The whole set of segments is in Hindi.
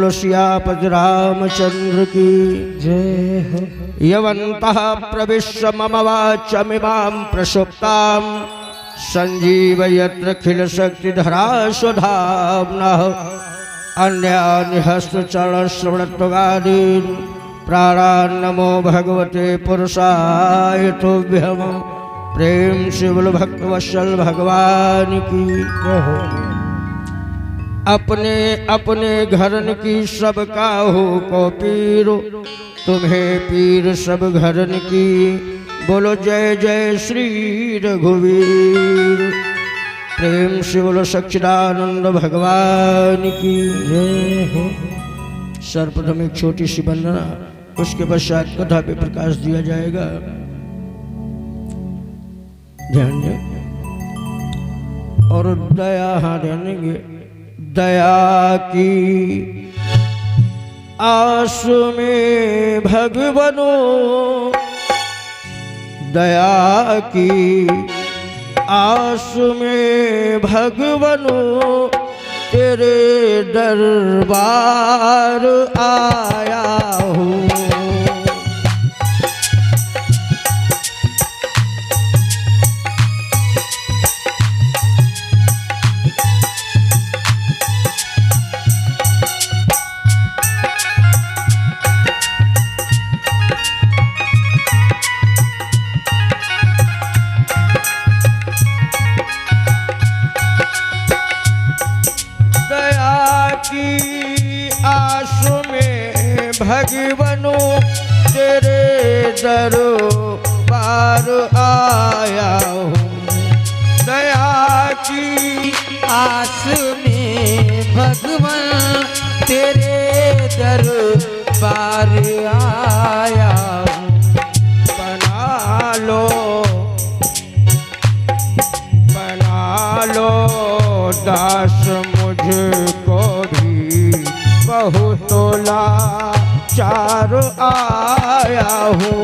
बोलो सियापति रामचंद्र की जय हो। यवन्तः प्रविश्य मम वाचमिमां प्रसुप्तां संजीवयत्यखिल शक्तिधरा स्वधाम्नः अन्यानि हस्तचरणश्रवणत्वगादीन् प्राणान् नमो भगवते पुरुषाय तुभ्यं। प्रेम से बोलो भक्तवत्सल भगवान की जय हो। अपने अपने घरन की सब काहू को पीरो, तुम्हें पीर सब घरन की। बोलो जय जय श्री रघुवीर। प्रेम से बोलो सच्चिदानंद भगवान की जय हो। सर्वप्रथम एक छोटी सी वंदना, उसके पश्चात कथा पे प्रकाश दिया जाएगा। ध्यान दें और दया, हाँ ध्यान देंगे। दया की आस में भगवनो, दया की आस में भगवनो, तेरे दरबार आया हूँ। भगवनो तेरे दरबार आया हूँ। दया की आस में भगवन तेरे दरबार आया हूँ। बना लो दास मुझको भी, बहुत लाचार आया हूँ।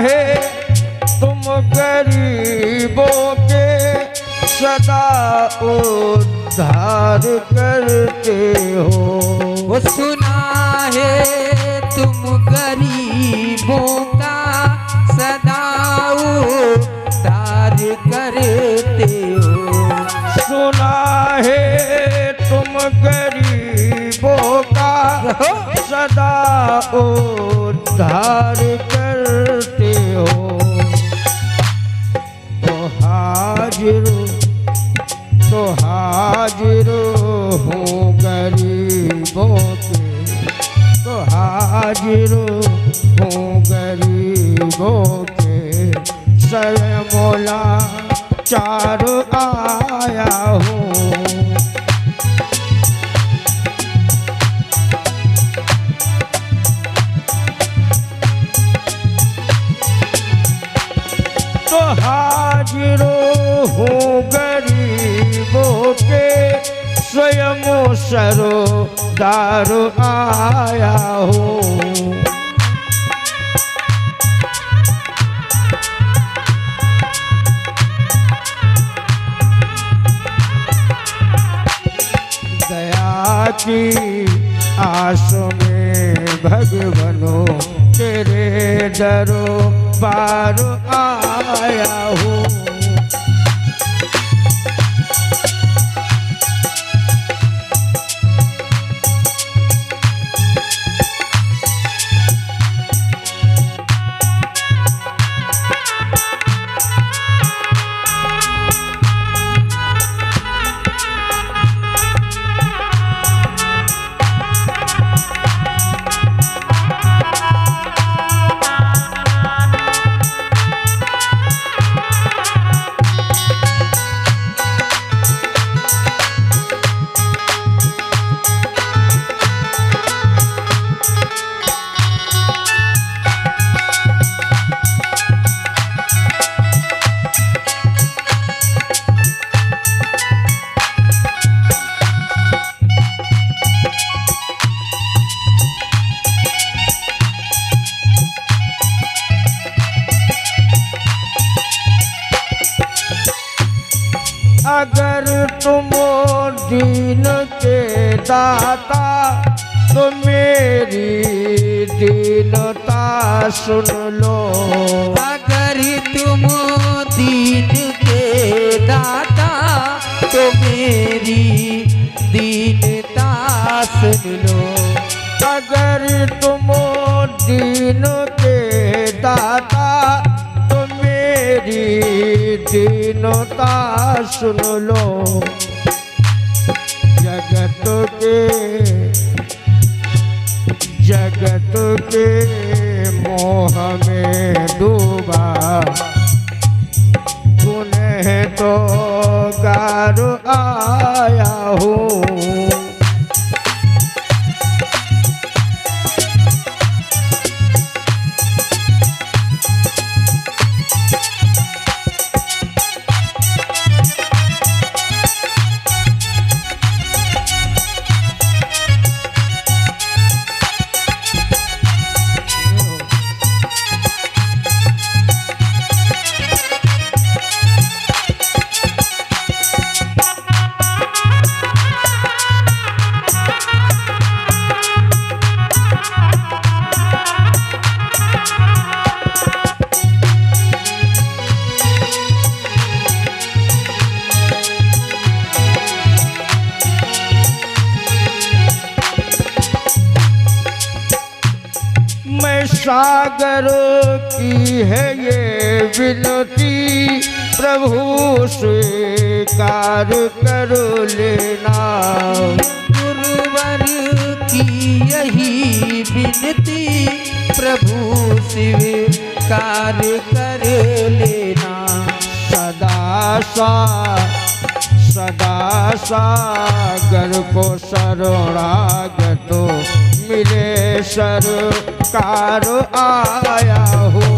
है तुम गरीबों के सदा उद्धार करते हो। वो सुना है तुम गरीबों का सदा उद्धार करते हो। सुना है तुम गरीबों का सदा उद्धार करते हो। तो हाजिर हूँ गरीबों के, तो हाजिर हूँ गरीबों के। स्वयं मौला चार आया हूँ। तो हाजिर हूँ गरीबों के, स्वयं सरोदार आया हूँ। दया की आस में भगवनो तेरे दरबार आया हूँ। दीन के दाता, तो मेरी दीनता सुन लो। अगर तुम दीन के दाता, तो मेरी दीनता सुन लो। अगर तुम दीन के दाता, तो मेरी दीनता सुन लो। जगत के मोह में डूबा, पुनः तो गार आया हूँ। सागर की है ये विनती, प्रभु स्वीकार कर लेना। गुरुवर की यही विनती, प्रभु स्वीकार कर लेना। सदा सागर को शरणागतो मिले सरकार आया हो।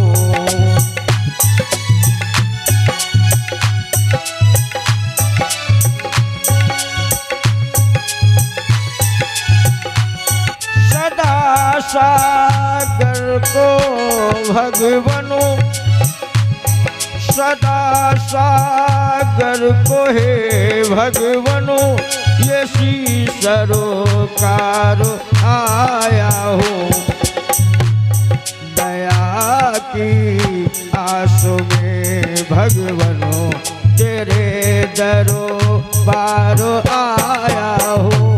सदा सागर को भगवनो, सदा सागर को हे भगवनो, ये सरोकार आया हो। दया की आस में भगवनो, तेरे दरबार आया हो।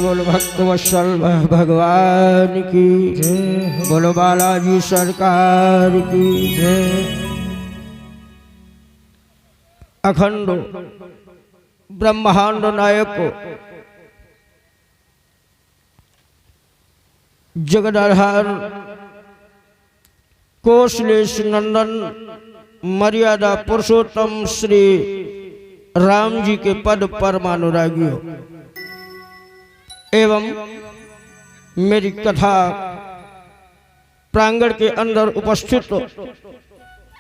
बोलो भक्त वत्सल भगवान की जय, बोलो बालाजी सरकार की जय। अखंड ब्रह्मांड नायक, जगदाधार, कौशलेश नंदन, मर्यादा पुरुषोत्तम श्री राम जी के पद परमानुरागियों एवं मेरी कथा प्रांगण के अंदर उपस्थित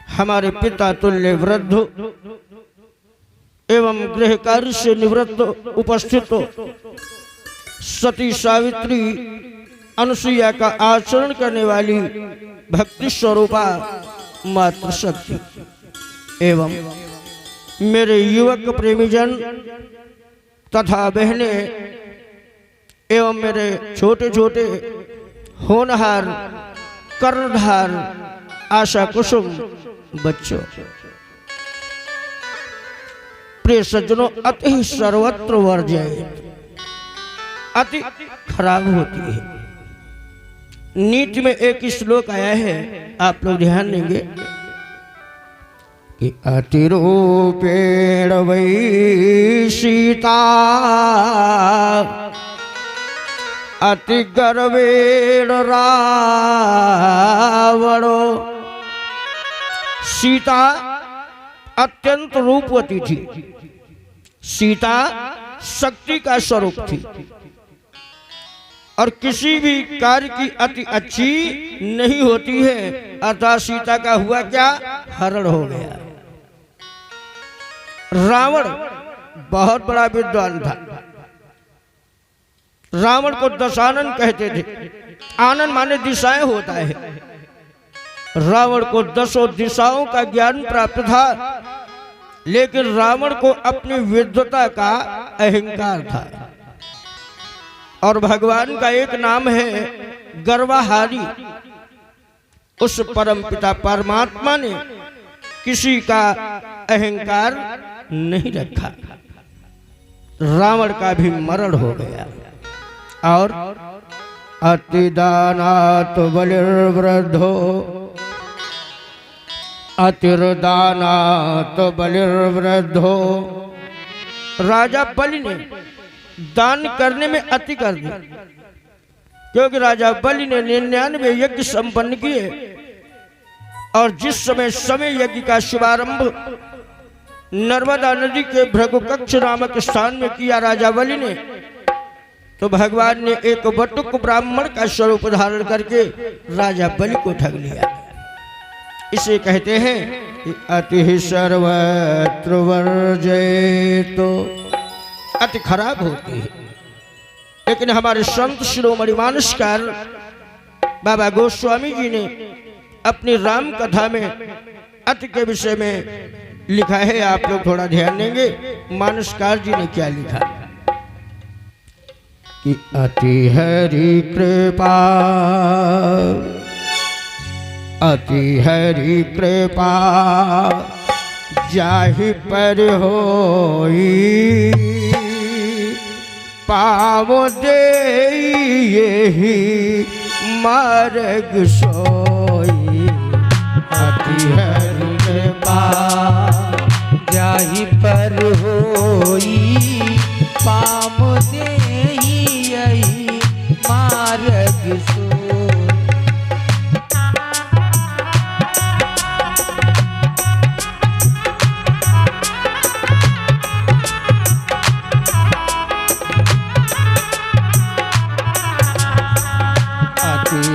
हमारे पिता तुल्य वृद्ध एवं गृह कार्य से निवृत्त उपस्थित सती सावित्री अनुसुईया का आचरण करने वाली भक्ति स्वरूपा मातृशक्ति एवं मेरे युवक प्रेमीजन तथा बहनें एवं मेरे छोटे छोटे होनहार कर्णधार आशा कुसुम बच्चों, प्रिय सज्जनों, अति सर्वत्र वर्जय अति खराब होती है। नीति में एक श्लोक आया है, आप लोग ध्यान देंगे कि अतिरूपेण वै सीता अति गर्वेण रावणो। सीता अत्यंत रूपवती थी, सीता शक्ति का स्वरूप थी और किसी भी कार्य की अति अच्छी नहीं होती है। अतः सीता का हुआ क्या, हरण हो गया। रावण बहुत बड़ा विद्वान था। रावण को दशानन कहते थे। आनंद माने दिशाएं होता है। रावण को 10 दिशाओं का ज्ञान प्राप्त था, लेकिन रावण को अपनी विद्वता का अहंकार था। और भगवान का एक नाम है गर्वाहारी। उस परम पिता परमात्मा ने किसी का अहंकार नहीं रखा। रावण का भी मरण हो गया। और अतिदानात् बलिर्वृद्धो, अतिर्दानात् बलिर्वृद्धो। राजा बलि ने दान करने में अति कर दी, क्योंकि राजा बलि ने 99 यज्ञ संपन्न किए। और जिस समय यज्ञ का शुभारंभ नर्मदा नदी के भृगुकक्ष नामक स्थान में किया राजा बलि ने, तो भगवान ने एक बटुक ब्राह्मण का स्वरूप धारण करके राजा बलि को ठग लिया। इसे कहते हैं कि अति सर्वत्र वर्जयतो, अति खराब होती है। लेकिन हमारे संत शिरोमणि मानसकार बाबा गोस्वामी जी ने अपनी राम कथा में अति के विषय में लिखा है। आप लोग थोड़ा ध्यान देंगे मानसकार जी ने क्या लिखा कि अति हरि कृपा, अति हरि कृपा जाहि पर होई, पावो दे यही मार्ग सोई। अति हरि कृपा जाहि पर होई, पाम देहि यही मार्ग सोई।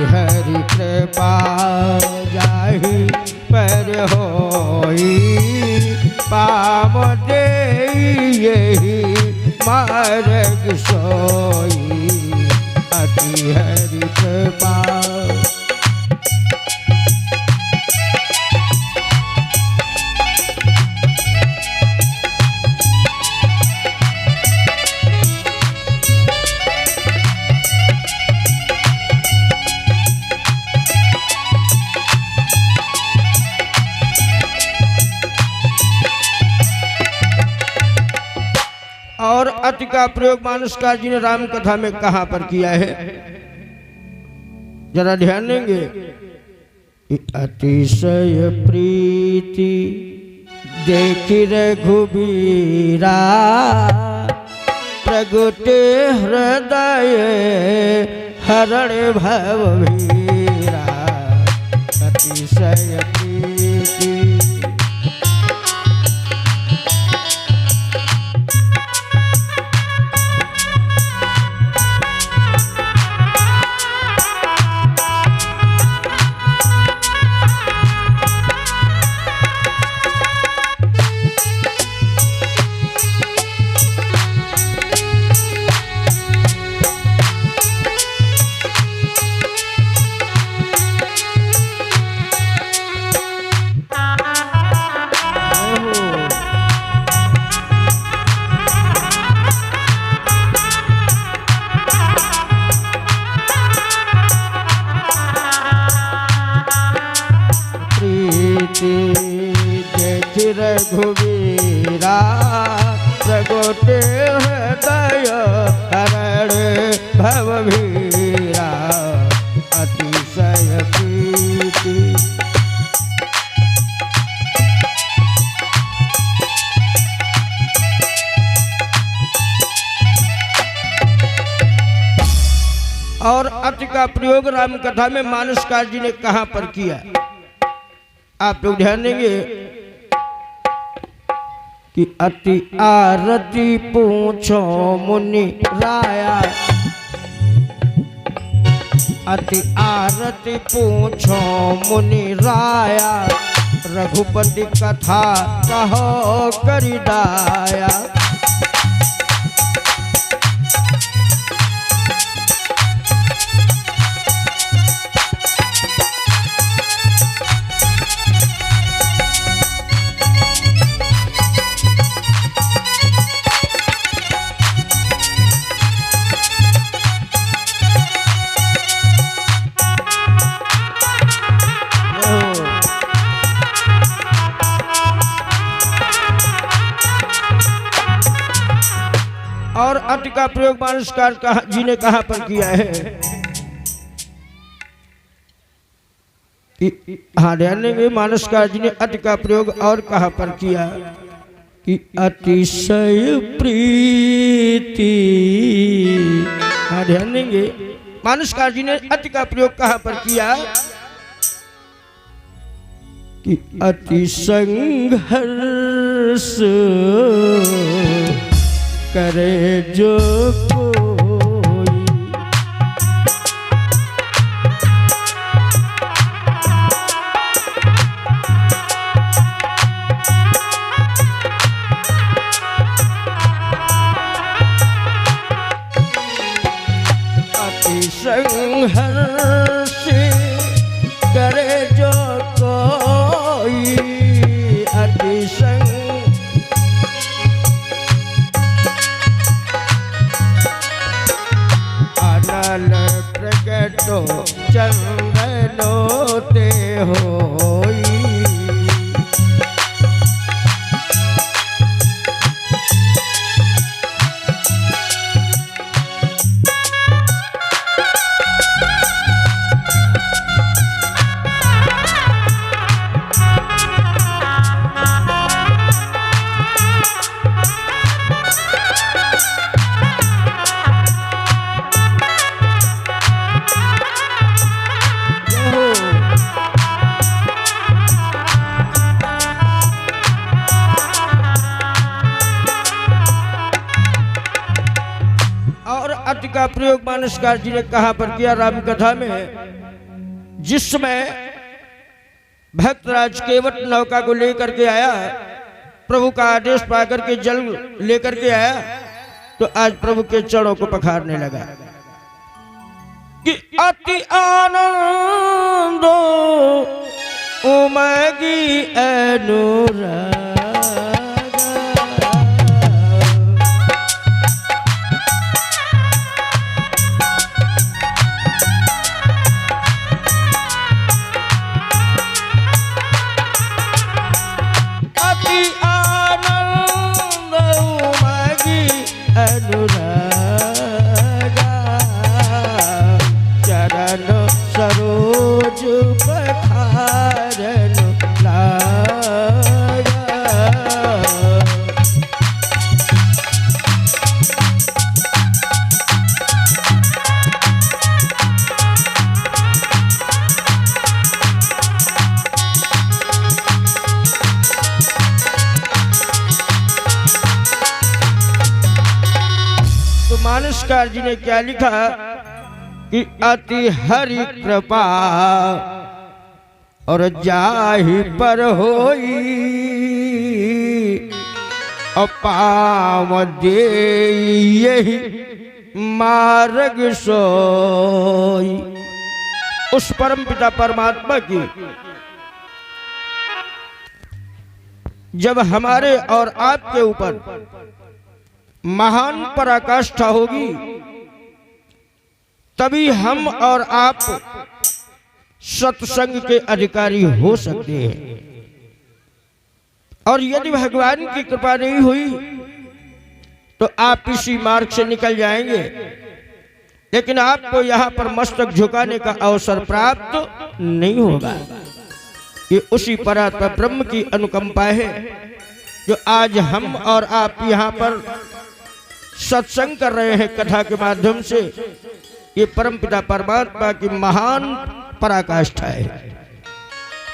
हरि कृपा जाहि पर होई, पाव दे यही मार्ग सोई। अति हरि कृपा। और अति का प्रयोग मानसकार जी ने राम कथा में कहां पर किया है, जरा ध्यान देंगे। अतिशय प्रीति देखि रघुबीरा, प्रगटे हृदय हरण भवभीरा। अतिशय प्रीति रघुवीरा, प्रगटे हृदय हरण भवभीरा। अतिशय प्रीति और अति का प्रयोग राम कथा में मानसकार जी ने कहां पर किया, आप लोग ध्यान देंगे कि अति आरती पूछो मुनि राया, अति आरती पूछो मुनि राया, रघुपति कथा कहो करि दाया। और अति का प्रयोग मानसकार जी ने कहां पर किया है? हाँ ध्यान देंगे, मानसकार जी ने अति का प्रयोग और कहां पर किया कि अतिशय प्रीति। हाँ ध्यान देंगे, मानसकार जी ने अति का प्रयोग कहां पर किया कि अति संघर्ष करे जो कोई। अति संघर्ष करे जो कोई, अति प्रकटो चंदनो ते होई। अति का प्रयोग मानसकार जी ने कहां पर किया? राम कथा में जिसमें भक्तराज केवट नौका को लेकर के आया, प्रभु का आदेश पाकर के जल लेकर के आया, तो आज प्रभु के चरणों को पखारने लगा कि अति आनंद उमगी अनुराग। सरोज पखारन लागा। तो मानसकार जी ने क्या लिखा कि अति हरि कृपा और जाहि पर होई, अपाम दे यही मार्ग सोई। उस परम पिता परमात्मा की जब हमारे और आपके ऊपर महान पराकाष्ठा होगी, तभी हम और आप सत्संग के अधिकारी हो सकते हैं। और यदि भगवान की कृपा नहीं हुई तो आप इसी मार्ग से निकल जाएंगे। लेकिन आपको यहाँ पर मस्तक झुकाने का अवसर प्राप्त नहीं होगा। ये उसी परात्पर ब्रह्म की अनुकंपा है जो आज हम और आप यहाँ पर सत्संग कर रहे हैं कथा के माध्यम से। ये परमपिता परमात्मा की महान पराकाष्ठा है।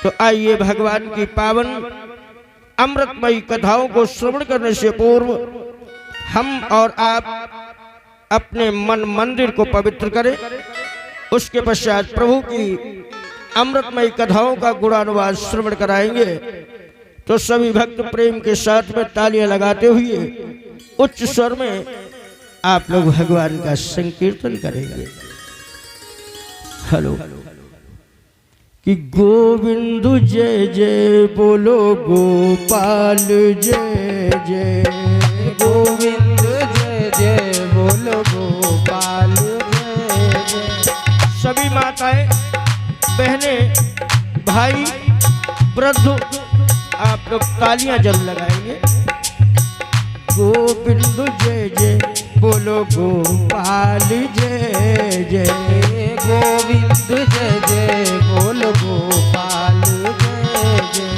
तो आइए भगवान की पावन अमृतमयी कथाओं को श्रवण करने से पूर्व हम और आप अपने मन मंदिर को पवित्र करें उसके पश्चात प्रभु की अमृतमयी कथाओं का गुणानुवाद श्रवण कराएंगे। तो सभी भक्त प्रेम के साथ में तालियां लगाते हुए उच्च स्वर में आप लोग भगवान का संकीर्तन करेंगे। हेलो कि गोविंद जय जय बोलो गोपाल जय जय, गोविंद जय जय बोलो गोपाल जय जय। सभी माताएं बहनें भाई वृद्ध आप लोग तालियां जरूर लगाएंगे। गोविंद जय जय बोलो गोपाल जय जय, गोविंद जय जय बोलो गोपाल जय जय,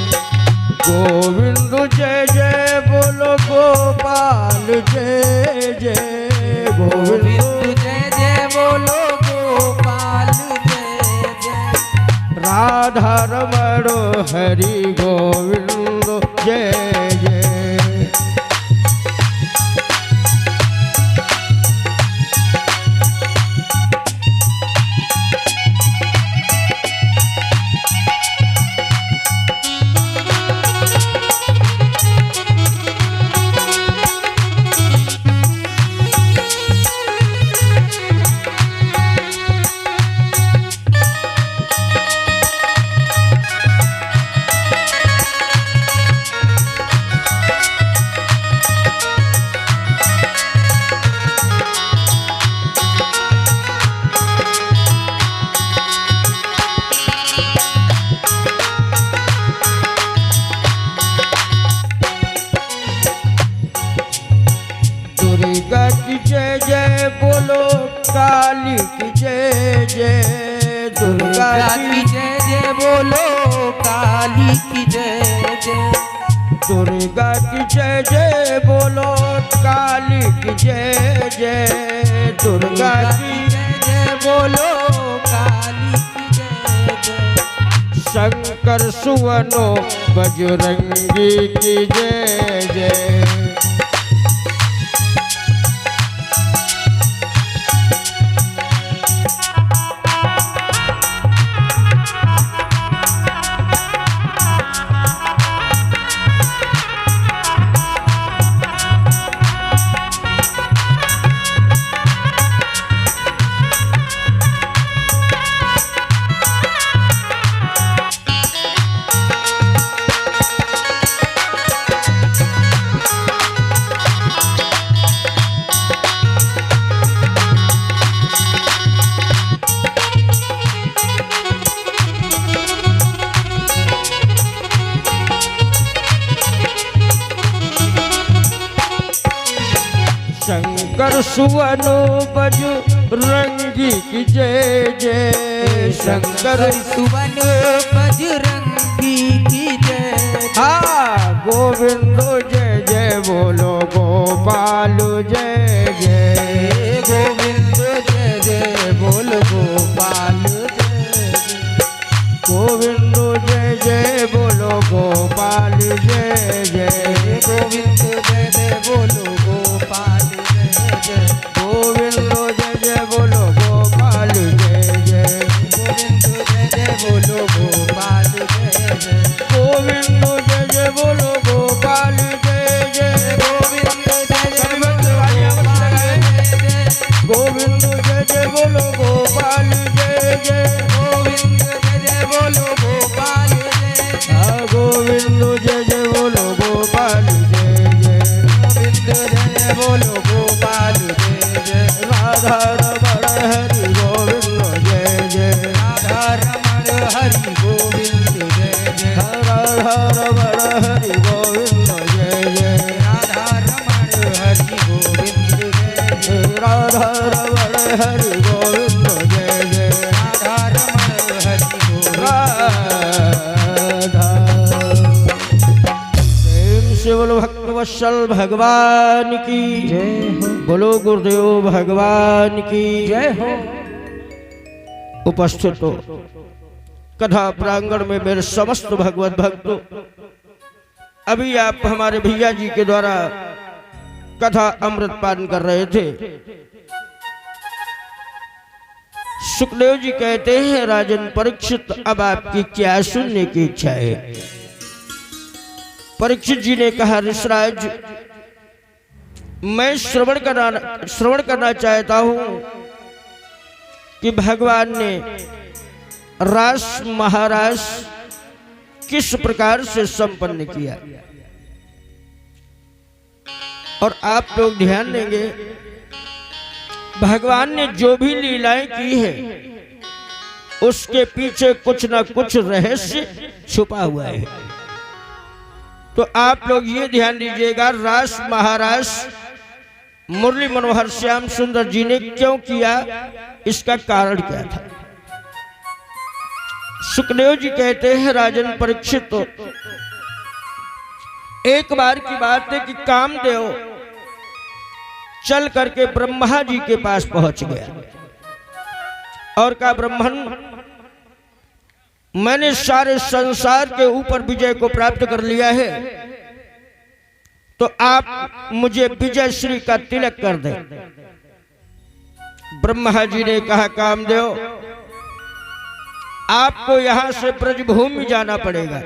गोविंद जय जय बोलो गोपाल जय जय, गोविंद जय जय बोलो गोपाल जय जय। राधा रमण हरि गोविंद जय जय। दुर्गा की जय जय बोलो, काली की जय जय, दुर्गा की जय जय बोलो, काली की जय जय, दुर्गा की जय जय बोलो, काली की जय जय, दुर्गा की जय जय बोलो, काली की जय जय। शंकर सुवनो बजरंगी की जय जय। शंकर सुवनो बजरंगी की जय जय, शंकर सुवन बजरंगी की जय। हाँ गोविंद जय जय बोलो गोपाल जय जय, गोविंद जय जय बोलो गोपाल जय जय, गोविंद जय जय बोलो गोपाल जय जय, गोविंद जय जय बोलो गोपाल जय जय, गोविंद जय जय बोलो गोपाल जय जय, गोविंद जय जय बोलो गोपाल जय जय, गोविंद जय जय बोलो गोपाल जय जय, गोविंद जय जय गोविंद जय जय बोलो गोपाल जय जय, गोविंद जय जय बोलो गोपाल जय जय, गोविंद जय जय बोलो गोपाल जय जय, गोविंद जय जय बोलो गोपाल जय जय, राधा रमण हरि गोविंद जय जय, राधा रमण हरि गोविंद जय जय, राधा रमण हरि गोविंद जय जय, राधा रमण हरि गोविंद जय जय, राधा रमण हरि गोविंद जय जय, राधा रमण हरि गोविंद राधा। प्रेम से बोलो भक्तवत्सल भगवान की जय हो, बोलो गुरुदेव भगवान की जय हो। उपस्थित हो कथा प्रांगण में मेरे समस्त भगवत भक्तों, अभी आप हमारे भैया जी के द्वारा कथा अमृत पान कर रहे थे। सुखदेव जी कहते हैं, राजन परीक्षित, अब आपकी क्या सुनने की इच्छा है? परीक्षित जी ने कहा, ऋषराज, मैं श्रवण करना चाहता हूं कि भगवान ने रास महारास किस प्रकार से संपन्न किया। और आप लोग ध्यान देंगे, भगवान ने जो भी लीलाएं की है उसके पीछे कुछ ना कुछ रहस्य छुपा हुआ है। तो आप लोग ये ध्यान दीजिएगा, रास महारास मुरली मनोहर श्याम सुंदर जी ने क्यों किया, इसका कारण क्या था? सुखदेव जी कहते हैं, राजन परीक्षित, एक बार की बात है कि कामदेव चल करके ब्रह्मा जी के पास पहुंच गया और कहा, ब्रह्मन, मैंने सारे संसार के ऊपर विजय को प्राप्त कर लिया है, तो आप मुझे विजय श्री का तिलक कर दें। ब्रह्मा जी ने कहा, कामदेव, आपको यहां से ब्रजभूमि जाना पड़ेगा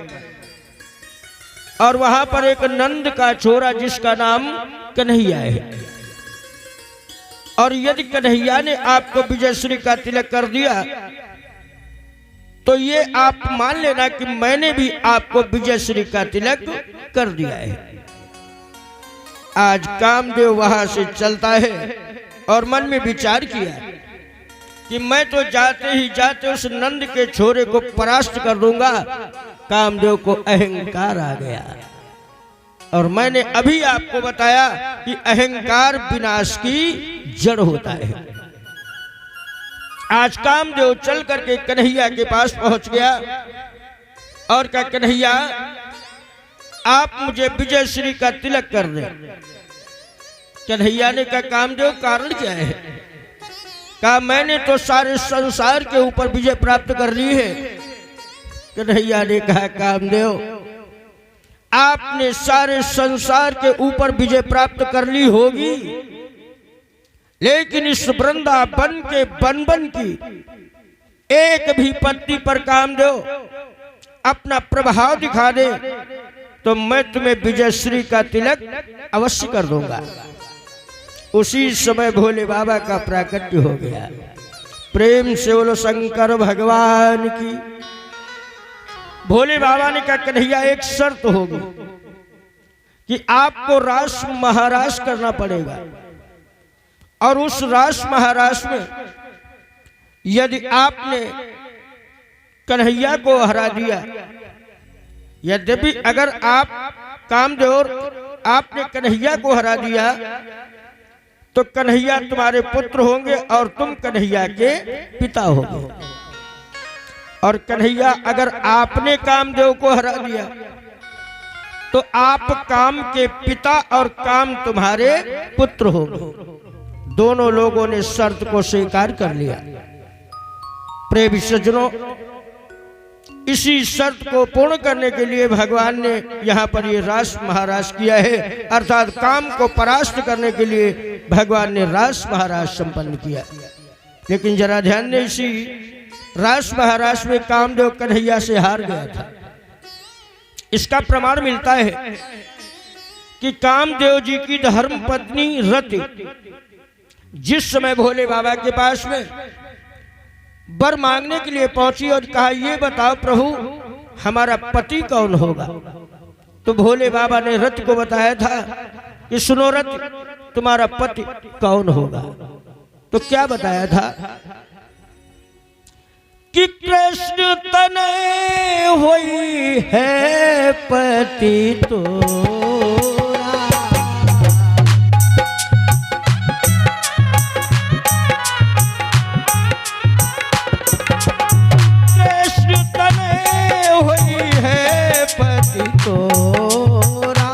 और वहां पर एक नंद का छोरा जिसका नाम कन्हैया है, और यदि कन्हैया ने आपको विजयश्री का तिलक कर दिया तो ये आप मान लेना कि मैंने भी आपको विजयश्री का तिलक कर दिया है। आज कामदेव वहां से चलता है और मन में विचार किया कि मैं तो जाते ही जाते उस नंद के छोरे को परास्त कर दूंगा। कामदेव को अहंकार आ गया, और मैंने अभी आपको बताया कि अहंकार विनाश की जड़ होता है। आज कामदेव चल करके कन्हैया के पास पहुंच गया और कहा, कन्हैया, आप मुझे विजयश्री का तिलक कर दें। कन्हैया ने कहा, कामदेव, कारण क्या है? कहा, मैंने तो सारे संसार के ऊपर विजय प्राप्त कर ली है। कन्हैया ने कहा, कामदेव, आपने सारे संसार के ऊपर विजय प्राप्त कर ली होगी, लेकिन इस वृंदावन के बन की एक भी पत्ती पर कामदेव अपना प्रभाव दिखा दे तो मैं तुम्हें विजयश्री का तिलक अवश्य कर दूंगा। उसी समय भोले बाबा का प्राकट्य हो गया। प्रेम से बोलो शंकर भगवान की। भोले बाबा ने कहा, कन्हैया, एक शर्त होगी कि आपको रास महारास करना पड़ेगा, और उस रास महारास में यदि आपने कन्हैया को हरा दिया, यद्यपि अगर आप कामदेव आपने कन्हैया को हरा दिया तो कन्हैया तुम्हारे पुत्र होंगे और तुम कन्हैया के पिता होंगे, और कन्हैया अगर आपने कामदेव को हरा दिया तो आप काम के पिता और काम तुम्हारे पुत्र होंगे। दोनों लोगों ने शर्त को स्वीकार कर लिया। प्रेमी सज्जनों, इसी शर्त को पूर्ण करने के लिए भगवान ने यहाँ पर ये रास महारास किया है, अर्थात काम को परास्त करने के लिए भगवान ने रास महारास संपन्न किया। लेकिन जरा ध्यान दें, इसी रास महारास में कामदेव कन्हैया से हार गया था। इसका प्रमाण मिलता है कि कामदेव जी की धर्म पत्नी रति जिस समय भोले बाबा के पास में वर मांगने के लिए पहुंची और कहा, ये बताओ प्रभु, हमारा पति कौन होगा? तो भोले बाबा ने रथ को बताया था कि सुनो रथ, तुम्हारा पति कौन होगा? तो क्या बताया था कि कृष्ण तनय हुई है पति तो तोरा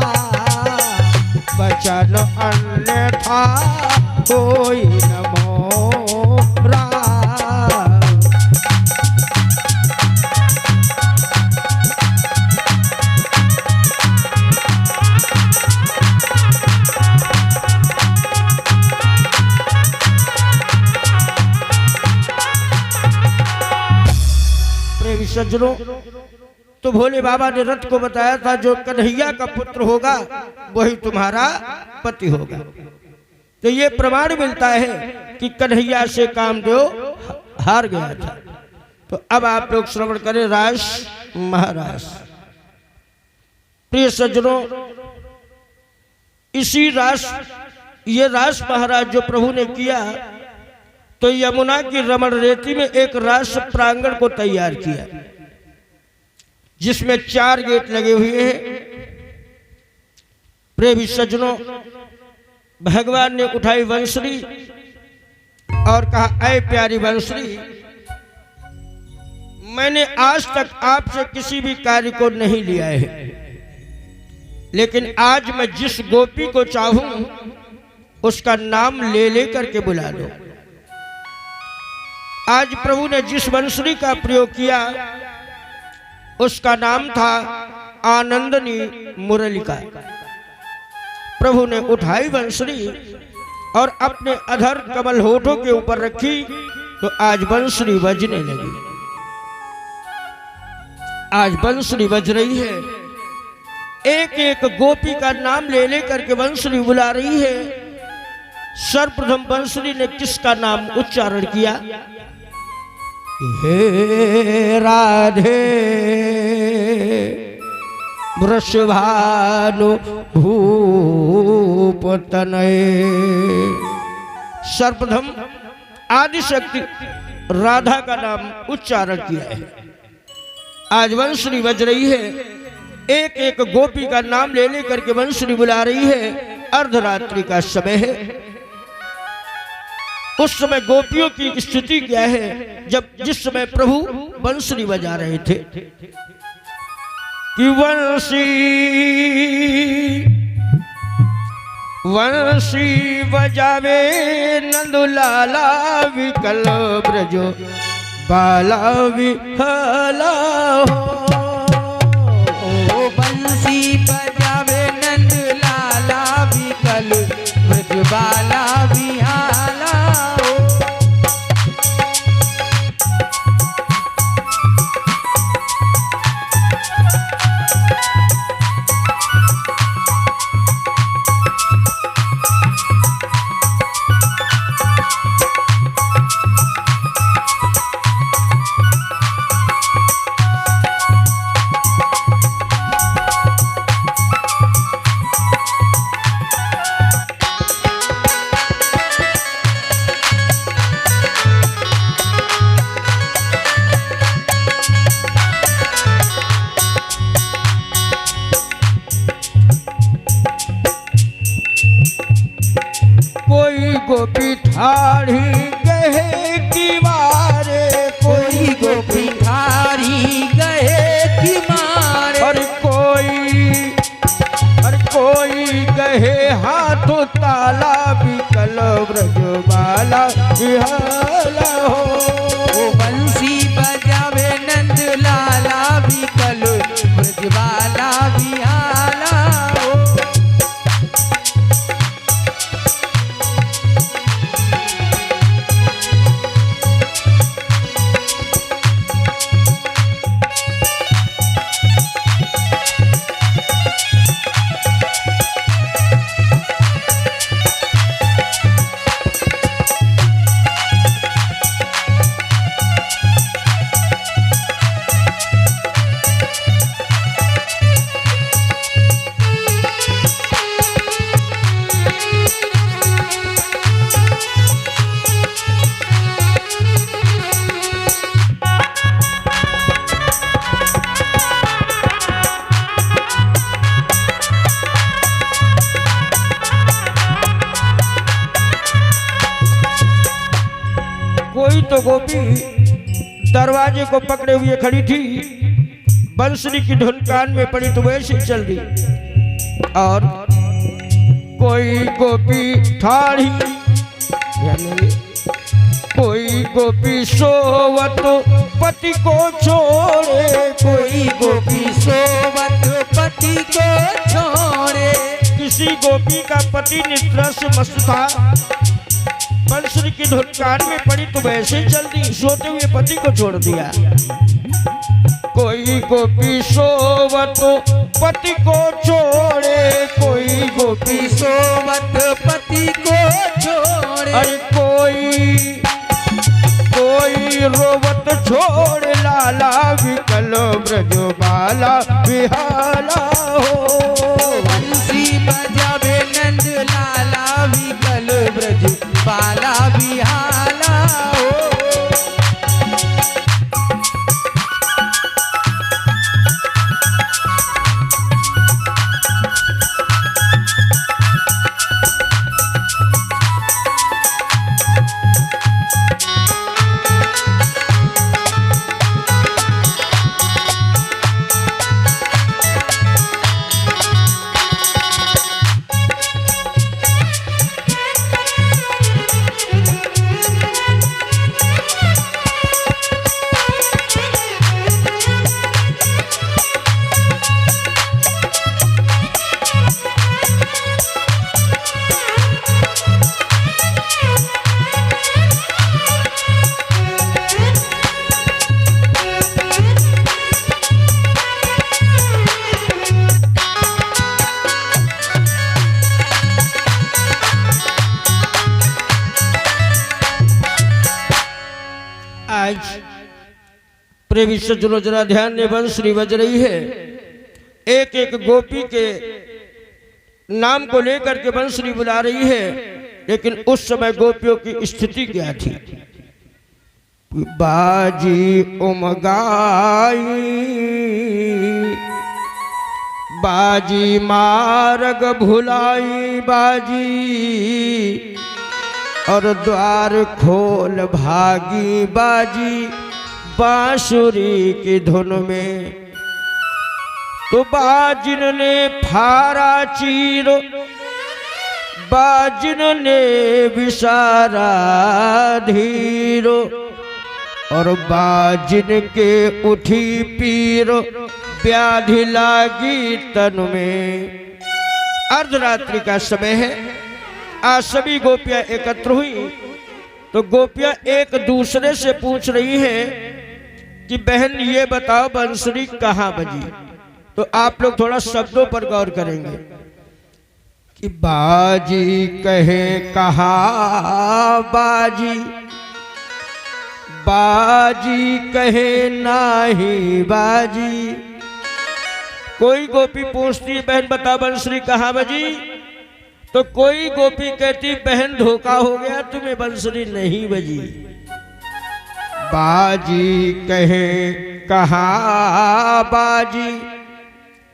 बचन अन्यथा कोई न मोरा। सज्जनों, तो भोले बाबा ने रथ को बताया था जो कन्हैया का पुत्र होगा वही तुम्हारा पति होगा। तो ये प्रमाण मिलता है कि कन्हैया से कामदेव हार गया था। तो अब आप लोग श्रवण करें रास महारास। प्रिय सज्जनों, इसी रास, ये रास महाराज जो प्रभु ने किया तो यमुना की रमण रेती में एक रास प्रांगण को तैयार किया जिसमें 4 गेट लगे हुए हैं। प्रिय सज्जनों, भगवान ने उठाई वंशली और कहा, ऐ प्यारी वंशली, मैंने आज तक आपसे किसी भी कार्य को नहीं लिया है, लेकिन आज मैं जिस गोपी को चाहूं उसका नाम ले लेकर के बुला दो। आज प्रभु ने जिस वंशली का प्रयोग किया उसका नाम था आनंदनी मुरलिका। प्रभु ने उठाई वंशली और अपने अधर कमल होठों के ऊपर रखी तो आज वंशली बजने लगी। आज वंशली बज रही है, एक एक गोपी का नाम ले लेकर के वंशली बुला रही है। सर्वप्रथम वंशली ने किसका नाम उच्चारण किया? हे राधे वृषभानु भूप तनये। सर्वप्रथम आदिशक्ति राधा का नाम उच्चारण किया है। आज वंशली बज रही है, एक एक गोपी का नाम ले लेकर के वंशली बुला रही है। अर्धरात्रि का समय है। उस समय गोपियों की स्थिति क्या है? जब जिस समय प्रभु वंशली बजा रहे थे कि वंशी बजावे नंदलाला विकल ब्रजो बाला विहला हो। बंसी बजावे नंदलाला विकल ब्रज बाला विहाला हो। गोपी ठाड़ी गहे की मारे, कोई गोपी ठाड़ी गहे की मारे। और कोई गहे हाथों ताला विकल ब्रज बाला विहाला हो। बंसी बजावे नंद लाला विकल ब्रज बाला विहाला हो। कोई तो गोपी दरवाजे को पकड़े हुए खड़ी थी, बंसुरी की धुन कान में पड़ी तो वैसे ही चल दी। और कोई गोपी ठाड़ी, कोई गोपी सोवत पति को छोड़े, कोई गोपी सोवत पति को छोड़े। किसी गोपी का पति निद्रा से मस्त था, बंसुरी की धुन कान में पड़ी तो वैसे ही चल दी, सोते हुए पति को छोड़ दिया। कोई गोपी सोवत पति को छोड़े, कोई गोपी सोवत पति को छोड़े, अरे कोई रोवत छोड़ लाला विकल ब्रज बाला बिहाला हो। बंसी बजावे नंद लाला विकल ब्रज बाला बिहाला हो। आज प्रेमी सज्जनों जरा ध्यान ने बंसुरी बज रही है। एक एक गोपी के नाम को लेकर के बंसुरी बुला रही है, लेकिन उस समय गोपियों की स्थिति क्या थी? बाजी उमगाई, बाजी मार्ग भुलाई बाजी, और द्वार खोल भागी बाजी बांसुरी की धुन में। तो बाजिन ने फारा चीर, बाजिन ने विसारा धीर, और बाजिन के उठी पीर व्याधि लागी तन में। अर्धरात्रि का समय है। आज सभी गोपियां एकत्र हुई तो गोपियां एक दूसरे से पूछ रही हैं कि बहन ये बताओ बंसुरी कहाँ बजी। तो आप लोग थोड़ा शब्दों पर गौर करेंगे कि बाजी कहे कहाँ बाजी, बाजी कहे नाही बाजी। कोई गोपी पूछती बहन बता बंसुरी कहाँ बजी, तो कोई गोपी कहती बहन धोखा हो गया तुम्हें बंसुरी नहीं बजी। बाजी कहे कहाँ बाजी,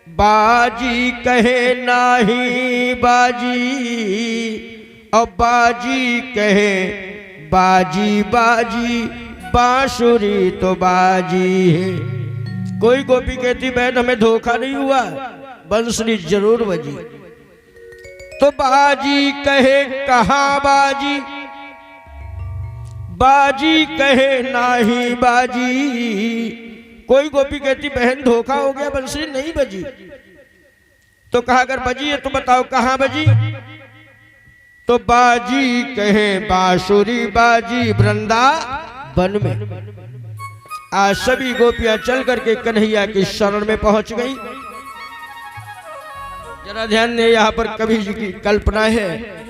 बाजी कहे नाही बाजी, और बाजी कहे बाजी बाजी बांसुरी तो बाजी है। कोई गोपी कहती बहन हमें धोखा नहीं हुआ, बंसुरी जरूर बजी। तो बाजी कहे कहाँ बाजी, बाजी कहे नाही बाजी। कोई गोपी कहती बहन धोखा हो गया बंसुरी नहीं बजी। तो कहा अगर बजी है तो बताओ कहाँ बजी। तो बाजी कहे बांसुरी बाजी वृंदावन में। आज सभी गोपियां चल करके कन्हैया की शरण में पहुंच गई। जरा ध्यान ने यहाँ पर कवि जी की कल्पना है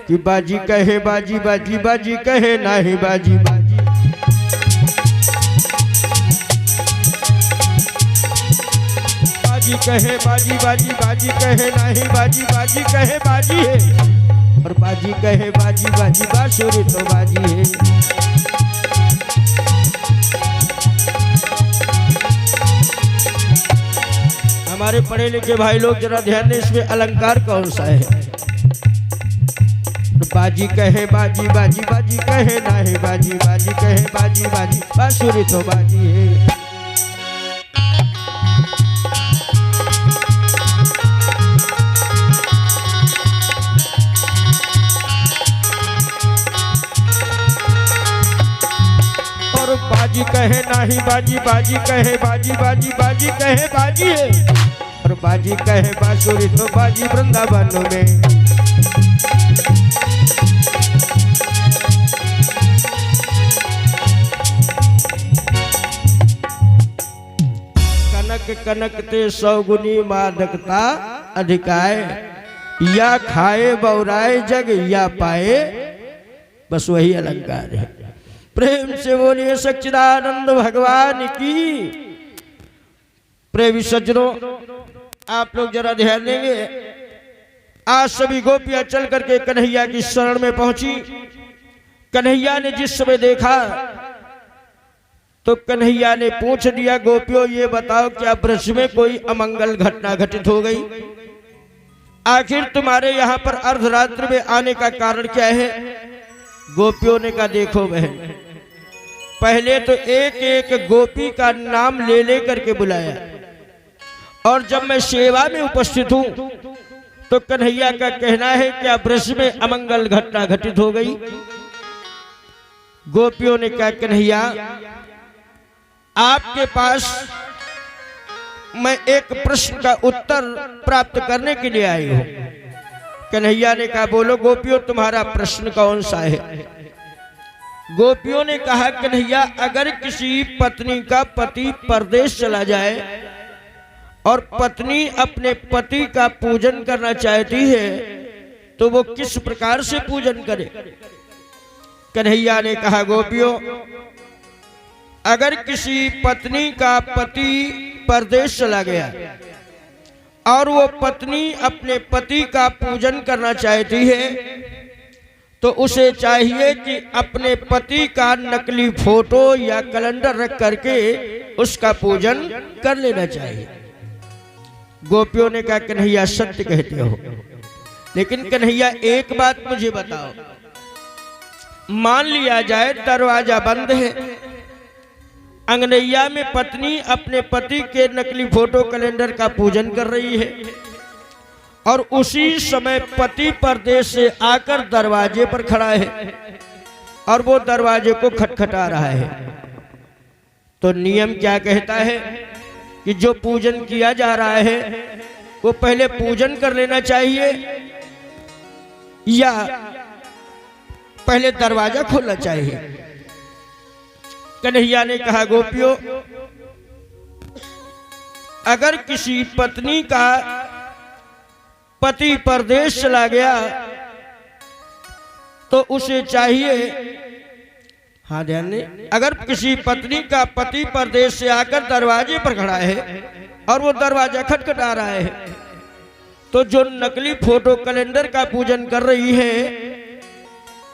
कि बाजी कहे बाजी बाजी, बाजी कहे नाही बाजी बाजी। बाजी कहे बाजी बाजी, बाजी कहे नाही बाजी, बाजी कहे बाजी है, और बाजी कहे बाजी बाजी बांसुरी तो बाजी है। हमारे पढ़े लिखे भाई लोग जरा ध्यान दें, इसमें अलंकार कौन सा है। बाजी कहे बाजी बाजी, बाजी कहे नाही बाजी, बाजी कहे बाजी बाजी बांसुरी तो बाजी है। और बाजी कहे नाही बाजी, बाजी कहे बाजी बाजी, बाजी कहे बाजी है, और बाजी कहे बांसुरी तो बाजी वृंदावन में। कनक कनक ते 100 गुनी मादकता अधिकाय, या खाए बौराए जग या पाए, बस वही अलंकार है। प्रेम से बोलिए सच्चिदानंद भगवान की। प्रेमी सज्जनों, आप लोग जरा ध्यान देंगे। आज सभी गोपियां चल करके कन्हैया की शरण में पहुंची। कन्हैया ने जिस समय देखा तो कन्हैया ने पूछ दिया, गोपियों ये बताओ क्या ब्रज में कोई अमंगल घटना घटित हो गई? आखिर तुम्हारे यहाँ पर अर्धरात्रि में आने का कारण क्या है? गोपियों ने कहा, देखो बहन, पहले तो एक एक गोपी का नाम ले ले करके बुलाया, और जब मैं सेवा में उपस्थित हूं तो कन्हैया का कहना है क्या ब्रज में अमंगल घटना घटित हो गई? गोपियों ने कहा, कन्हैया आपके पास मैं एक प्रश्न का उत्तर प्राप्त करने के लिए आई हूं। कन्हैया ने कहा, बोलो गोपियों, तुम्हारा प्रश्न कौन सा है? गोपियों ने कहा, कन्हैया अगर किसी पत्नी का पति परदेश चला जाए और पत्नी अपने पति का पूजन करना चाहती है तो वो किस प्रकार से पूजन करे? कन्हैया ने कहा, गोपियों अगर किसी पत्नी का पति परदेश चला गया और वो पत्नी अपने पति का पूजन करना चाहती है तो उसे चाहिए कि अपने पति का नकली फोटो या कैलेंडर रख करके उसका पूजन कर लेना चाहिए। गोपियों ने कहा, कन्हैया सत्य कहते हो, लेकिन कन्हैया एक बात मुझे बताओ, मान लिया जाए दरवाजा बंद है, अंगनैया में पत्नी अपने पति के नकली फोटो कैलेंडर का पूजन कर रही है और उसी समय पति परदेश से आकर दरवाजे पर खड़ा है और वो दरवाजे को खटखटा रहा है, तो नियम क्या कहता है कि जो पूजन किया जा रहा है वो पहले पूजन कर लेना चाहिए या पहले दरवाजा खोलना चाहिए? कन्हैया ने कहा, गोपियों अगर किसी पत्नी का पति परदेश चला गया तो उसे चाहिए, हाँ ध्यान दें, अगर किसी पत्नी का पति परदेश से आकर दरवाजे पर खड़ा है और वो दरवाजा खटखटा रहा है तो जो नकली फोटो कैलेंडर का पूजन कर रही है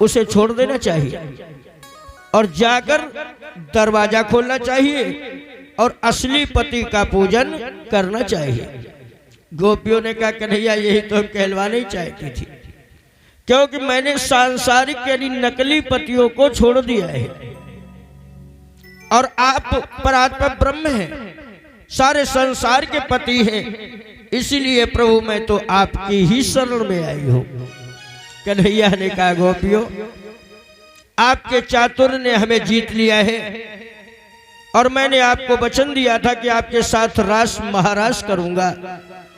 उसे छोड़ देना चाहिए और जाकर दरवाजा खोलना चाहिए और असली पति का पूजन करना चाहिए। गोपियों ने कहा, कन्हैया यही तो हम कहलवाना ही चाहती थी, क्योंकि मैंने सांसारिक यानी नकली पतियों को छोड़ दिया है और आप परात्मा ब्रह्म हैं, सारे संसार के पति हैं, इसीलिए प्रभु मैं तो आपकी ही शरण में आई हूं। कन्हैया ने कहा, गोपियों आपके चातुर्य ने हमें जीत लिया है और मैंने आपको वचन दिया था कि आपके साथ रास महाराज करूंगा,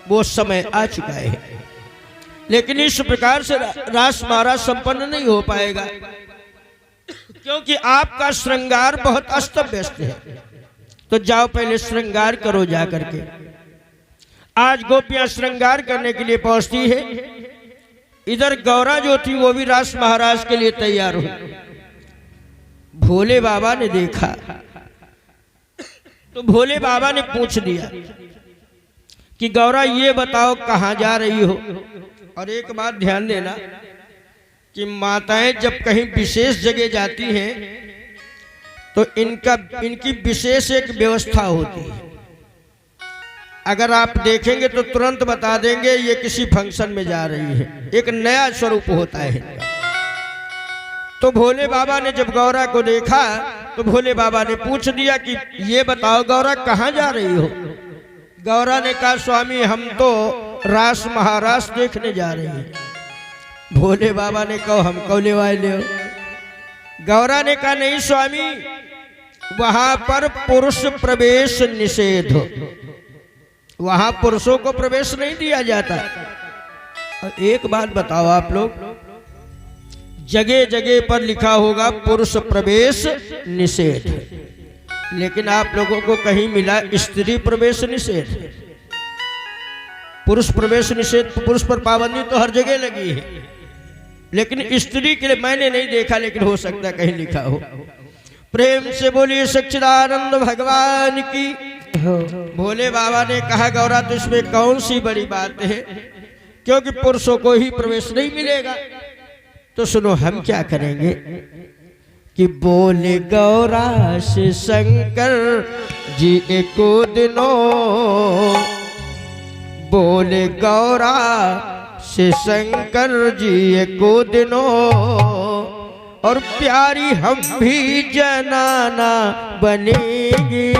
वो समय आ चुका है, लेकिन इस प्रकार से रास महाराज संपन्न नहीं हो पाएगा क्योंकि आपका श्रृंगार बहुत अस्त व्यस्त है। तो जाओ पहले श्रृंगार करो जा करके। आज गोपियां श्रृंगार करने के लिए पहुंचती है, इधर गौरा जो थी वो भी रास महाराज के लिए तैयार हुई। भोले बाबा ने देखा तो भोले बाबा ने पूछ दिया कि गौरा ये बताओ कहां जा रही हो? और एक बात ध्यान देना कि माताएं जब कहीं विशेष जगह जाती हैं तो इनकी विशेष एक व्यवस्था होती है। अगर आप देखेंगे तो तुरंत बता देंगे ये किसी फंक्शन में जा रही है, एक नया स्वरूप होता है इनका। तो भोले बाबा ने जब गौरा को देखा तो भोले बाबा ने पूछ दिया कि ये बताओ गौरा कहाँ जा रही हो? गौरा ने कहा, स्वामी हम तो रास महारास देखने जा रही हैं। भोले बाबा ने कहा, हमको लेवाए ले। गौरा ने कहा, नहीं स्वामी, वहां पर पुरुष प्रवेश निषेध, वहां पुरुषों को प्रवेश नहीं दिया जाता। और एक बात बताओ आप लोग, जगह जगह पर लिखा होगा पुरुष प्रवेश निषेध, लेकिन आप लोगों को कहीं मिला स्त्री प्रवेश निषेध? पुरुष प्रवेश निषेध, पुरुष पर पाबंदी तो हर जगह लगी है, लेकिन स्त्री के लिए मैंने नहीं देखा, लेकिन हो सकता कहीं लिखा हो। प्रेम से बोलिए सच्चिदानंद भगवान की। भोले बाबा ने कहा गौरा तो इसमें कौन सी बड़ी बात है, क्योंकि पुरुषों को ही प्रवेश नहीं मिलेगा। तो सुनो हम क्या करेंगे कि बोले गौरा से शंकर जी एको दिनों, बोले गौरा से शंकर जी एको दिनों, और प्यारी हम भी जनाना बनेंगे।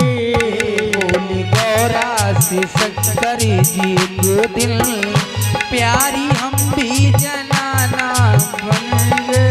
बोले गौरा से शंकर जी को दिल, प्यारी हम भी जनाना बनेंगे।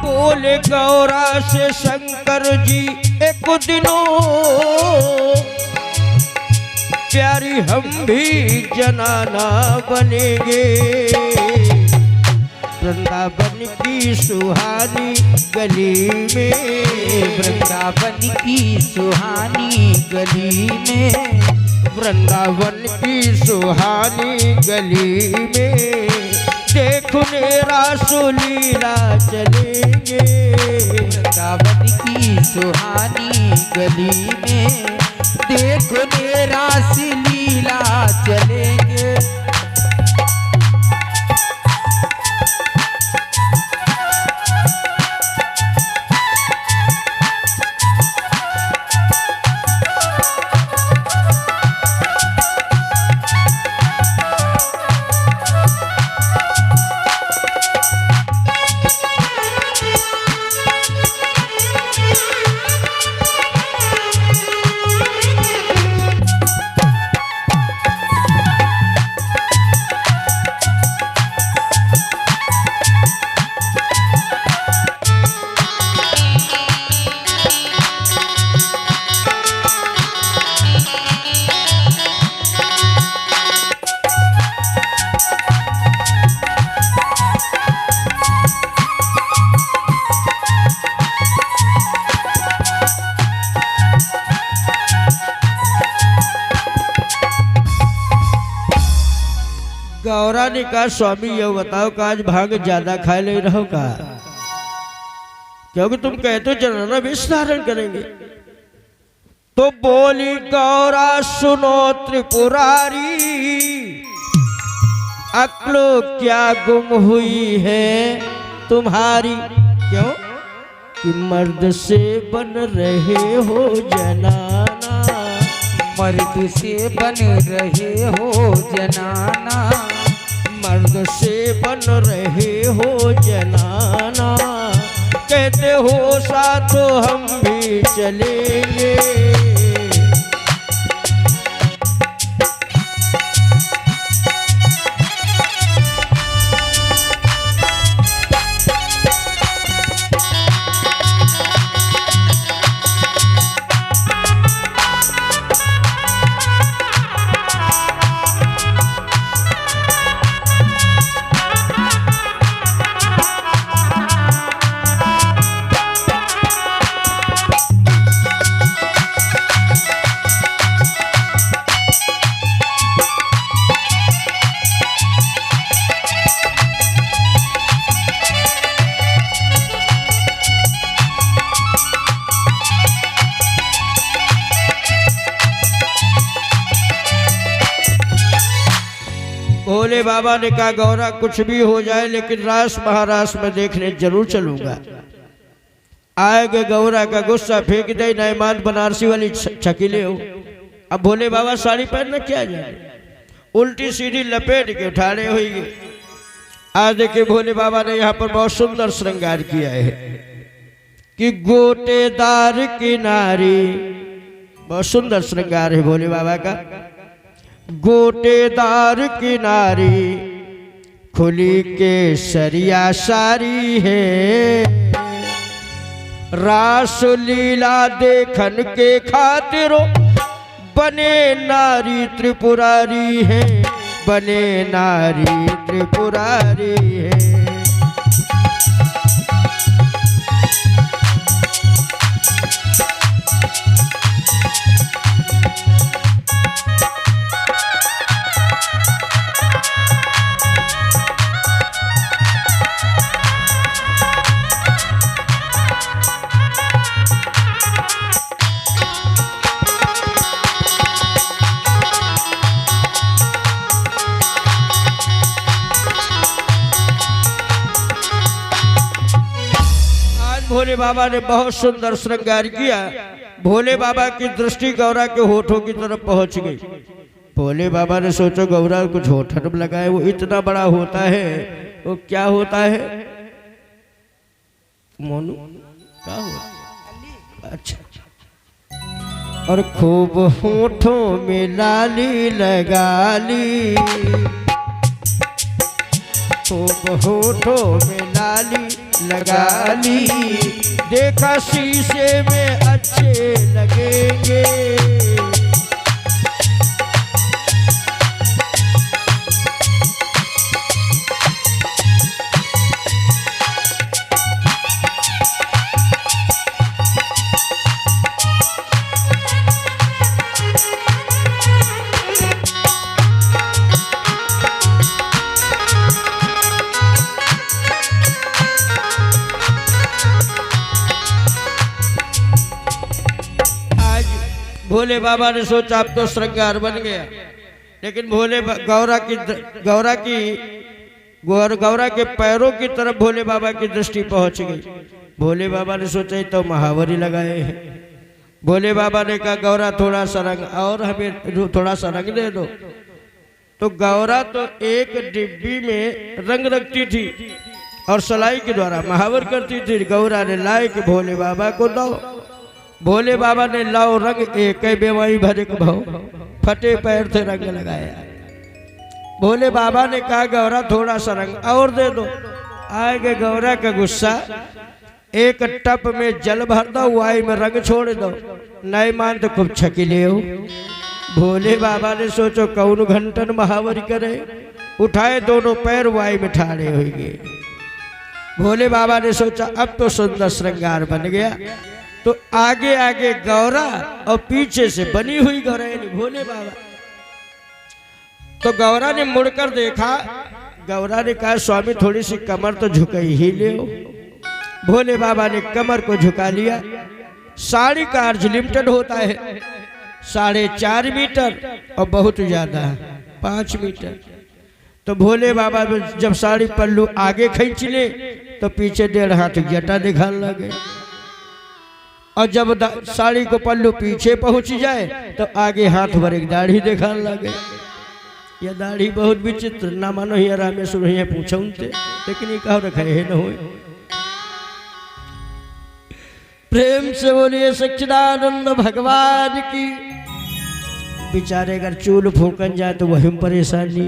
बोले गौरा से शंकर जी एक दिनों, प्यारी हम भी जनाना बनेंगे। वृंदावन की सुहानी गली में, वृंदावन की सुहानी गली में, वृंदावन की सुहानी गली में, देखो मेरा सुलीला चलेंगे। वृंदावन की सुहानी गली में, देखो मेरा लीला चलेंगे। गौरा ने कहा स्वामी ये बताओ कि आज भांग ज्यादा खाए ले रहो का, क्योंकि तुम कहते हो जनाना वेश धारण करेंगे। तो बोली गौरा सुनो त्रिपुरारी, अक्लो क्या गुम हुई है तुम्हारी। क्यों कि मर्द से बन रहे हो जनाना, मर्द से बन रहे हो जनाना, मर्द से बन रहे हो जनाना, कहते हो साथों हम भी चलेंगे। भोले बाबा ने कहा गौरा कुछ भी हो जाए लेकिन रास महारास में देखने जरूर चलूंगा। आएगा गौरा का गुस्सा फेंक दे, नैमान बनारसी वाली छकीले हो। अब भोले बाबा साड़ी पहनना क्या जाए, उल्टी सीधी लपेट के उठा रहे होंगे। आज देखिए भोले बाबा ने यहाँ पर बहुत सुंदर श्रृंगार किया है। कि गोटेदार की नारी, बहुत सुंदर श्रृंगार है भोले बाबा का। गोटेदार की नारी खुली के सरिया सारी है, रास लीला देखन के खातिर बने नारी त्रिपुरारी है, बने नारी त्रिपुरारी है। भोले बाबा ने बहुत सुंदर श्रृंगार किया। भोले बाबा की दृष्टि गौरा के होठों की तरफ पहुंच गई। भोले बाबा ने सोचो गौरा कुछ होठन में लगाए, वो इतना बड़ा होता है, वो क्या होता है मोनू, क्या हुआ? अच्छा, और खूब होठों में लाली लगा ली, खूब होठों में लाली लगा ली, देखा शीशे में अच्छे लगेंगे। भोले बाबा ने सोचा अब तो श्रृंगार बन गया, लेकिन गौरा के पैरों की तरफ भोले बाबा की दृष्टि पहुंच गई। भोले बाबा ने सोचा तो महावरी लगाए हैं। भोले बाबा ने कहा गौरा थोड़ा सा रंग और हमें थोड़ा सा रंग दे दो। तो गौरा तो एक डिब्बी में रंग रखती थी और सलाई के द्वारा महावर करती थी। गौरा ने लाए कि भोले बाबा को दो। भोले बाबा ने लाओ रंग, एक बेवाई भरे भाव, फटे पैर से रंग लगाया। भोले बाबा ने कहा गौरा थोड़ा सा रंग और दे दो। आगे गौरा का गुस्सा, एक टप में जल भर दो, वाई में रंग छोड़ दो, नहीं मान तो खूब छकीले हो। भोले बाबा ने सोचो कौन घंटन महावरी करे, उठाए दोनों पैर वाई में ठाड़े हो गए। भोले बाबा ने सोचा अब तो सुंदर श्रृंगार बन गया। तो आगे आगे गौरा और पीछे से बनी हुई गौरा यानी भोले बाबा। तो गौरा ने मुड़कर देखा। गौरा ने कहा स्वामी थोड़ी सी कमर तो झुकाई ही ले। भोले बाबा ने कमर को झुका लिया। साड़ी का अर्ज लिमिटेड होता है 4.5 मीटर और बहुत ज्यादा 5 मीटर। तो भोले बाबा जब साड़ी पल्लू आगे खींच ले तो पीछे 1.5 हाथ जटा दिखाने लगे, और जब साड़ी को पल्लू पीछे पहुंच जाए तो आगे हाथ भर एक दाढ़ी दिखाने लगे। यह दाढ़ी बहुत विचित्र, ना मानो ही रामेश्वर ही पूछा उनसे, लेकिन ये कहा रखा है न हो। प्रेम से बोलिए सच्चिदानंद भगवान की। बेचारे अगर चूल फूकन जाए तो वही परेशानी,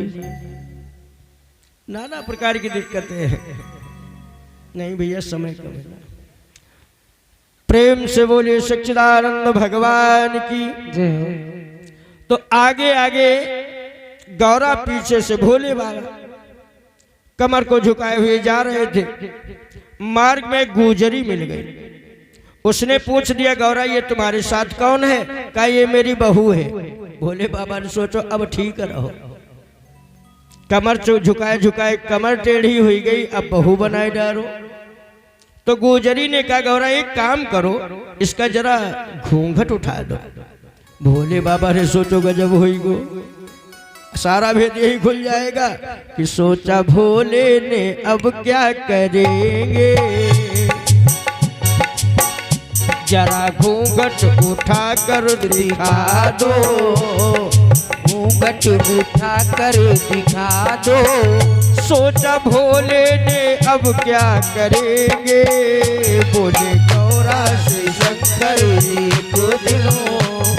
नाना प्रकार की दिक्कतें हैं। नहीं भैया समय कम है। प्रेम से बोलिए सच्चिदानंद भगवान की। तो आगे आगे गौरा, पीछे से भोले बाबा कमर को झुकाए हुए जा रहे थे। मार्ग में गुजरी मिल गई। उसने पूछ दिया गौरा ये तुम्हारे साथ कौन है? कहा ये मेरी बहू है। भोले बाबा ने सोचो अब ठीक रहो। कमर झुकाए झुकाए कमर टेढ़ी हुई गई, अब बहू बनाए डालो। तो गुजरी ने कहा गौरा एक काम करो, इसका जरा घूंघट उठा दो। भोले बाबा ने सोचो गजब हुई गो, सारा भेद यही खुल जाएगा कि सोचा भोले ने अब क्या करेंगे। जरा घूंघट उठा कर दिखा दो, घूंघट उठा कर दिखा दो। सोचा भोले ने अब क्या करेंगे, बोले गौरा से शंकर जी को दिलो।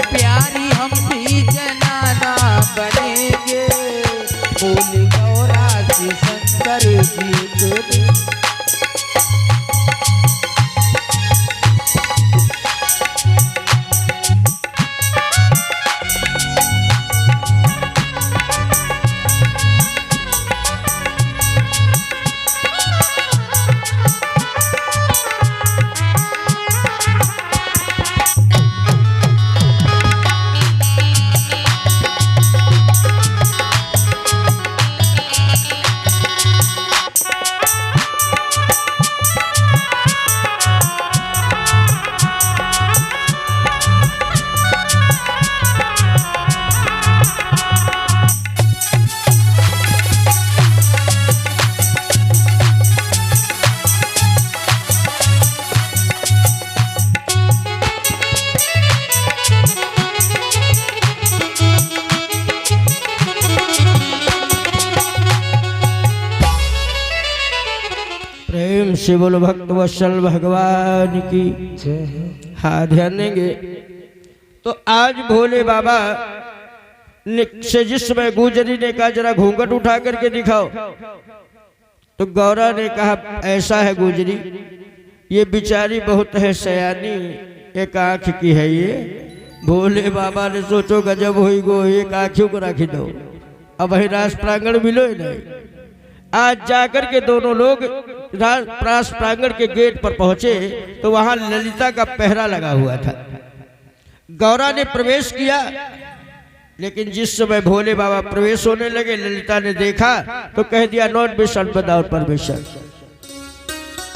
प्यारी हम भी जनाना बनेंगे, बोले गौरा से शंकर जी को दिलो। प्रेम से बोलो भक्त वत्सल भगवान की। हाँ ध्यान देंगे। तो आज भोले बाबा से जिस समय गुजरी ने कहा जरा घूंघट उठा करके दिखाओ, तो गौरा ने कहा ऐसा है गुजरी, ये बेचारी बहुत है सयानी, एक आंख की है ये। भोले बाबा ने सोचो गजब हुई गो, एक आंखों को रखी दो, अब वही रास प्रांगण मिलो ही नहीं। आज जाकर के दोनों लोग रास प्रांगण के गेट पर पहुंचे तो वहां ललिता का पहरा लगा हुआ था। गौरा ने प्रवेश किया, लेकिन जिस समय भोले बाबा प्रवेश होने लगे ललिता ने देखा तो कह दिया नॉट मिशन विदाउट परमिशन,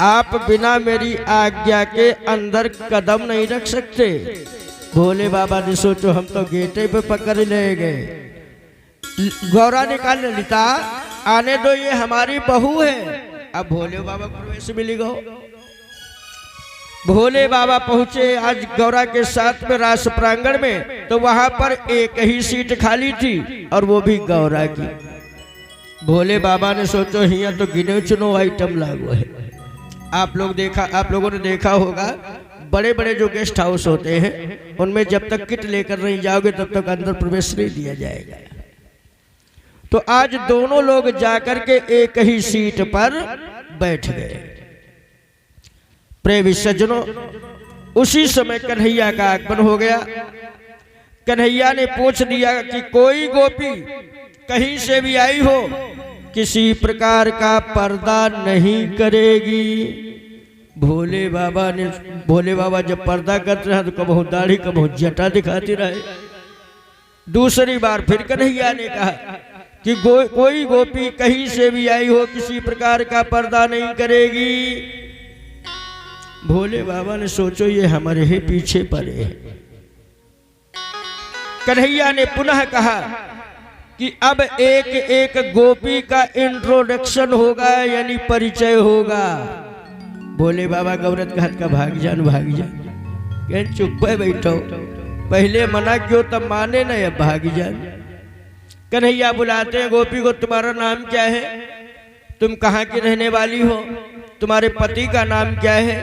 आप बिना मेरी आज्ञा के अंदर कदम नहीं रख सकते। भोले बाबा ने सोचो हम तो गेटे पे पकड़ ले गए। गौरा ने कहा ललिता आने दो, ये हमारी बहू है। अब भोले बाबा प्रवेश मिली गो। भोले बाबा पहुंचे आज गौरा के साथ में रास प्रांगण में, तो वहां पर एक ही सीट खाली थी और वो भी गौरा की। भोले बाबा ने सोचो हिया तो गिने चुनो आइटम लागू है। आप लोगों ने देखा होगा बड़े बड़े जो गेस्ट हाउस होते हैं उनमें जब तक किट लेकर नहीं जाओगे तब तक अंदर प्रवेश नहीं दिया जाएगा। तो आज दोनों लोग जाकर के एक ही सीट पर बैठ गए। प्रेमी सज्जनों, उसी समय कन्हैया का आगमन हो गया। कन्हैया ने पूछ दिया कि कोई गोपी कहीं से भी आई हो किसी प्रकार का पर्दा नहीं करेगी। भोले बाबा जब पर्दा करते हैं तो कबहू दाढ़ी कबहू जटा दिखाती रहे। दूसरी बार फिर कन्हैया ने कहा कि कोई गोपी कहीं से भी आई हो किसी प्रकार का पर्दा नहीं करेगी। भोले बाबा ने सोचो ये हमारे ही पीछे पड़े हैं। कन्हैया ने पुनः कहा कि अब एक एक गोपी का इंट्रोडक्शन होगा, यानी परिचय होगा। भोले बाबा गौरत का हाथ का भाग जान चुप है बैठो, पहले मना क्यों तब माने न, अब भाग जान। कन्हैया बुलाते हैं गोपी को, तुम्हारा नाम क्या है, तुम कहाँ की रहने वाली हो, तुम्हारे पति का नाम क्या है,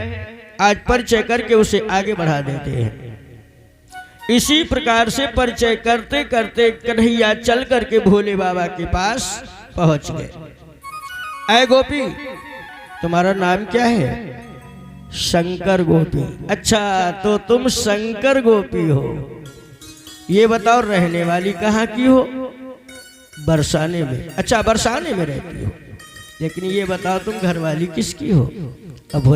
आज परिचय करके उसे आगे बढ़ा देते हैं। इसी प्रकार से परिचय करते करते कन्हैया चल करके भोले बाबा के पास पहुंच गए। ऐ गोपी तुम्हारा नाम क्या है? शंकर गोपी। अच्छा तो तुम शंकर गोपी हो, ये बताओ रहने वाली कहाँ की हो? बरसाने में। अच्छा बरसाने में रहती हो, लेकिन ये बताओ तुम घरवाली किसकी हो? अब